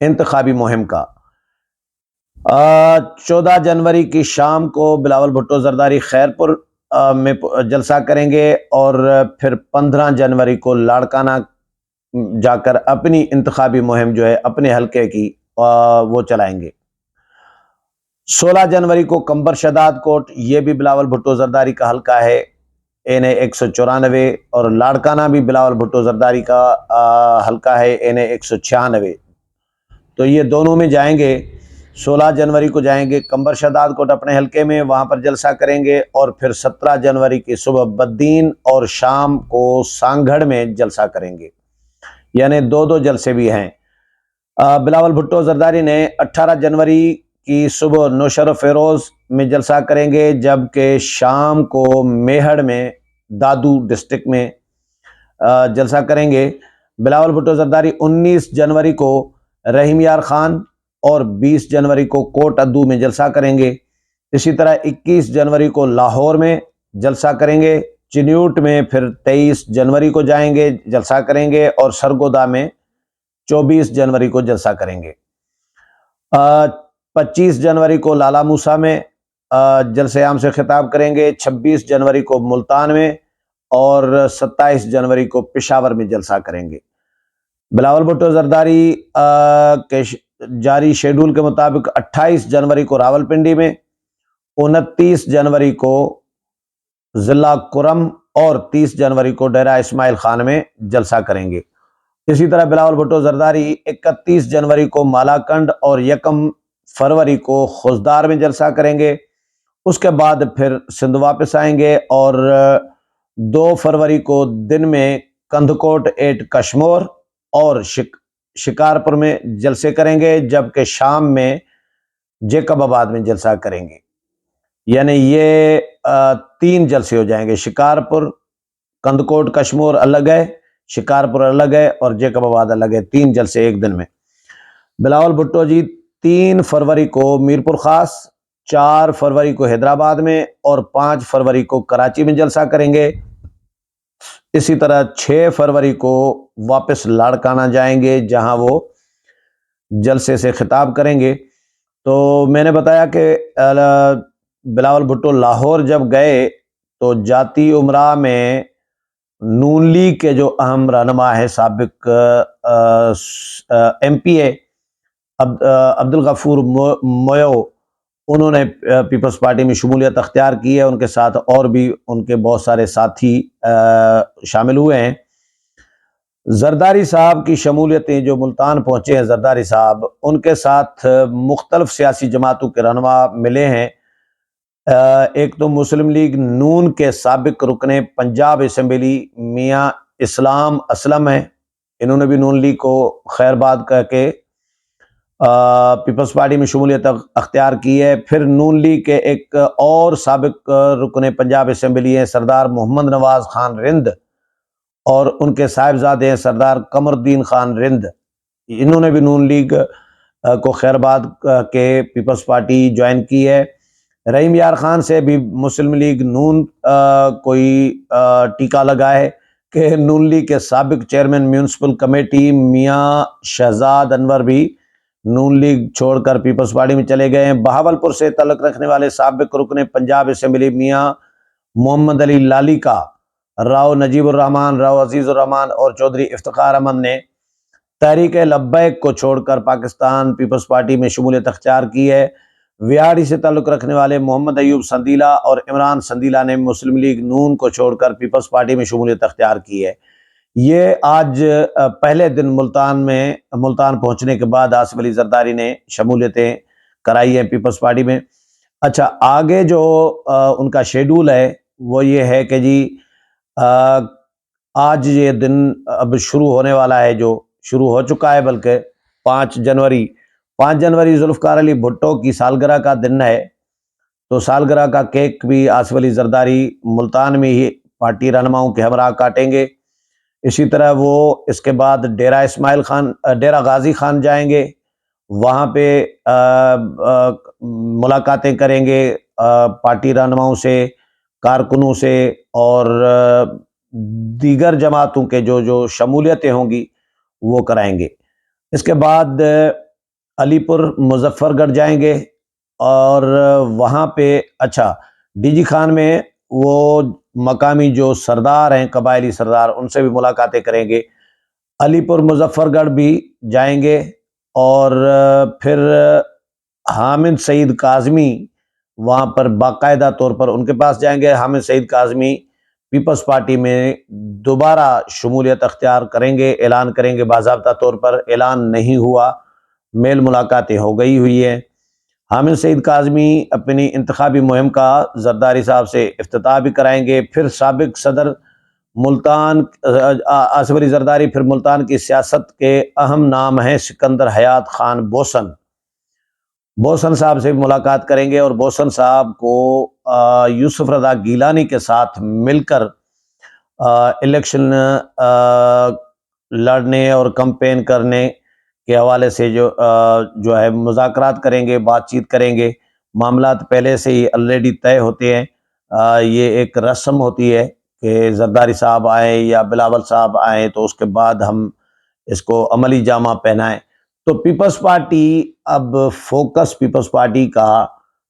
انتخابی مہم کا 14 جنوری کی شام کو بلاول بھٹو زرداری خیرپور میں جلسہ کریں گے، اور پھر 15 جنوری کو لاڑکانہ جا کر اپنی انتخابی مہم جو ہے اپنے حلقے کی وہ چلائیں گے۔ 16 جنوری کو کمبر شداد کوٹ، یہ بھی بلاول بھٹو زرداری کا حلقہ ہے، این 194، اور لاڑکانہ بھی بلاول بھٹو زرداری کا حلقہ ہے، این 196۔ تو یہ دونوں میں جائیں گے۔ 16 جنوری کو جائیں گے کمبر شداد کوٹ اپنے حلقے میں، وہاں پر جلسہ کریں گے، اور پھر 17 جنوری کی صبح بدین اور شام کو سانگھڑ میں جلسہ کریں گے، یعنی دو جلسے بھی ہیں۔ بلاول بھٹو زرداری نے 18 جنوری کی صبح نوشہر و فیروز میں جلسہ کریں گے، جبکہ شام کو میہڑ میں دادو ڈسٹرکٹ میں جلسہ کریں گے۔ بلاول بھٹو زرداری 19 جنوری کو رحیم یار خان اور 20 جنوری کو کوٹ ادو میں جلسہ کریں گے۔ اسی طرح 21 جنوری کو لاہور میں جلسہ کریں گے، چنیوٹ میں پھر 23 جنوری کو جائیں گے، جلسہ کریں گے، اور سرگودا میں 24 جنوری کو جلسہ کریں گے۔ 25 جنوری کو لالا موسیٰ میں جلسے عام سے خطاب کریں گے، 26 جنوری کو ملتان میں، اور 27 جنوری کو پشاور میں جلسہ کریں گے۔ بلاول بھٹو زرداری کے جاری شیڈول کے مطابق 28 جنوری کو راول پنڈی میں، 29 جنوری کو ضلع کرم، اور 30 جنوری کو ڈیرہ اسماعیل خان میں جلسہ کریں گے۔ اسی طرح بلاول بھٹو زرداری 31 جنوری کو مالاکنڈ اور 1 فروری کو خوزدار میں جلسہ کریں گے۔ اس کے بعد پھر سندھ واپس آئیں گے، اور 2 فروری کو دن میں کندھکوٹ 8 کشمور اور شکارپور میں جلسے کریں گے، جبکہ شام میں جیکب آباد میں جلسہ کریں گے۔ یعنی یہ 3 جلسے ہو جائیں گے، شکارپور، کندھکوٹ کشمور الگ ہے، شکارپور الگ ہے، اور جیکب آباد الگ ہے، 3 جلسے ایک دن میں۔ بلاول بھٹو جی 3 فروری کو میرپور خاص، 4 فروری کو حیدرآباد میں، اور 5 فروری کو کراچی میں جلسہ کریں گے۔ اسی طرح 6 فروری کو واپس لاڑکانہ جائیں گے، جہاں وہ جلسے سے خطاب کریں گے۔ تو میں نے بتایا کہ بلاول بھٹو لاہور جب گئے تو جاتی امراء میں نون لیگ کے جو اہم رہنما ہے، سابق ایم پی اے عبدالغفور مویو، انہوں نے پیپلز پارٹی میں شمولیت اختیار کی ہے، ان کے ساتھ اور بھی ان کے بہت سارے ساتھی شامل ہوئے ہیں۔ زرداری صاحب کی شمولیتیں جو ملتان پہنچے ہیں، زرداری صاحب ان کے ساتھ مختلف سیاسی جماعتوں کے رہنما ملے ہیں۔ ایک تو مسلم لیگ نون کے سابق رکن پنجاب اسمبلی میاں اسلام اسلم ہیں، انہوں نے بھی نون لیگ کو خیر باد کہہ کے پیپلز پارٹی میں شمولیت اختیار کی ہے۔ پھر نون لیگ کے ایک اور سابق رکن پنجاب اسمبلی ہیں سردار محمد نواز خان رند، اور ان کے صاحبزادے ہیں سردار قمر الدین خان رند، انہوں نے بھی نون لیگ کو خیر باد کے پیپلز پارٹی جوائن کی ہے۔ رحیم یار خان سے بھی مسلم لیگ نون کوئی ٹیکہ لگا ہے کہ نون لیگ کے سابق چیئرمین میونسپل کمیٹی میاں شہزاد انور بھی نون لیگ چھوڑ کر پیپلز پارٹی میں چلے گئے ہیں۔ بہاولپور سے تعلق رکھنے والے سابق رکن پنجاب اسمبلی میاں محمد علی لالی کا، راؤ نجیب الرحمان، راؤ عزیز الرحمان اور چودھری افتخار احمد نے تحریک لبیک کو چھوڑ کر پاکستان پیپلز پارٹی میں شمولیت اختیار کی ہے۔ ویاڑی سے تعلق رکھنے والے محمد ایوب سندیلا اور عمران سندیلا نے مسلم لیگ نون کو چھوڑ کر پیپلز پارٹی میں شمولیت اختیار کی ہے۔ یہ آج پہلے دن ملتان پہنچنے کے بعد آصف علی زرداری نے شمولیتیں کرائی ہیں پیپلز پارٹی میں۔ اچھا، آگے جو ان کا شیڈول ہے وہ یہ ہے کہ جی آج یہ دن اب شروع ہونے والا ہے، جو شروع ہو چکا ہے، بلکہ 5 جنوری ذوالفقار علی بھٹو کی سالگرہ کا دن ہے، تو سالگرہ کا کیک بھی آصف علی زرداری ملتان میں ہی پارٹی رہنماؤں کے ہمراہ کاٹیں گے۔ اسی طرح وہ اس کے بعد ڈیرہ غازی خان جائیں گے، وہاں پہ ملاقاتیں کریں گے پارٹی رہنماؤں سے، کارکنوں سے، اور دیگر جماعتوں کے جو شمولیتیں ہوں گی وہ کرائیں گے۔ اس کے بعد علی پور مظفر گڑھ جائیں گے اور وہاں پہ اچھا ڈی جی خان میں وہ مقامی جو سردار ہیں، قبائلی سردار، ان سے بھی ملاقاتیں کریں گے۔ علی پور مظفر گڑھ بھی جائیں گے اور پھر حامد سعید کاظمی وہاں پر باقاعدہ طور پر ان کے پاس جائیں گے۔ حامد سعید کاظمی پیپلز پارٹی میں دوبارہ شمولیت اختیار کریں گے، اعلان کریں گے، باضابطہ طور پر اعلان نہیں ہوا، میل ملاقاتیں ہو گئی ہوئی ہیں۔ حامد سعید کاظمی اپنی انتخابی مہم کا زرداری صاحب سے افتتاح بھی کرائیں گے۔ پھر سابق صدر ملتان آصف علی زرداری پھر ملتان کی سیاست کے اہم نام ہیں سکندر حیات خان بوسن صاحب سے ملاقات کریں گے اور بوسن صاحب کو یوسف رضا گیلانی کے ساتھ مل کر الیکشن لڑنے اور کمپین کرنے کے حوالے سے جو ہے مذاکرات کریں گے، بات چیت کریں گے۔ معاملات پہلے سے ہی آلریڈی طے ہوتے ہیں۔ یہ ایک رسم ہوتی ہے کہ زرداری صاحب آئیں یا بلاول صاحب آئیں تو اس کے بعد ہم اس کو عملی جامہ پہنائیں۔ تو پیپلز پارٹی اب فوکس پیپلز پارٹی کا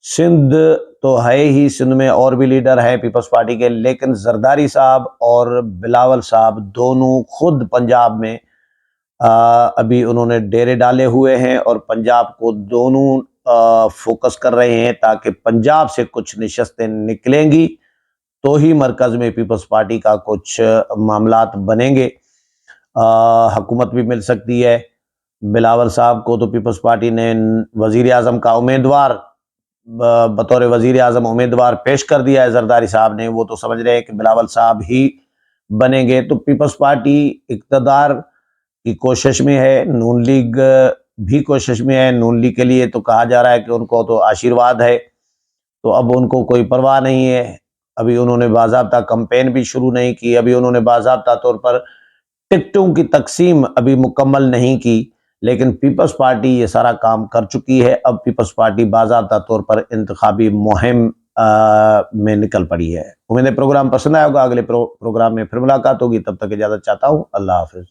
سندھ تو ہے ہی، سندھ میں اور بھی لیڈر ہیں پیپلز پارٹی کے، لیکن زرداری صاحب اور بلاول صاحب دونوں خود پنجاب میں ابھی انہوں نے ڈیرے ڈالے ہوئے ہیں اور پنجاب کو دونوں فوکس کر رہے ہیں تاکہ پنجاب سے کچھ نشستیں نکلیں گی تو ہی مرکز میں پیپلز پارٹی کا کچھ معاملات بنیں گے، حکومت بھی مل سکتی ہے۔ بلاول صاحب کو تو پیپلز پارٹی نے وزیر اعظم کا امیدوار بطور وزیر اعظم امیدوار پیش کر دیا ہے زرداری صاحب نے، وہ تو سمجھ رہے ہیں کہ بلاول صاحب ہی بنیں گے۔ تو پیپلز پارٹی اقتدار کی کوشش میں ہے، نون لیگ بھی کوشش میں ہے۔ نون لیگ کے لیے تو کہا جا رہا ہے کہ ان کو تو آشیرواد ہے، تو اب ان کو کوئی پرواہ نہیں ہے۔ ابھی انہوں نے باضابطہ کمپین بھی شروع نہیں کی، ابھی انہوں نے باضابطہ طور پر ٹکٹوں کی تقسیم ابھی مکمل نہیں کی، لیکن پیپلز پارٹی یہ سارا کام کر چکی ہے۔ اب پیپلز پارٹی باضابطہ طور پر انتخابی مہم میں نکل پڑی ہے۔ امید ہے پروگرام پسند آیا ہوگا، اگلے پروگرام میں پھر ملاقات ہوگی، تب تک اجازت چاہتا ہوں، اللہ حافظ۔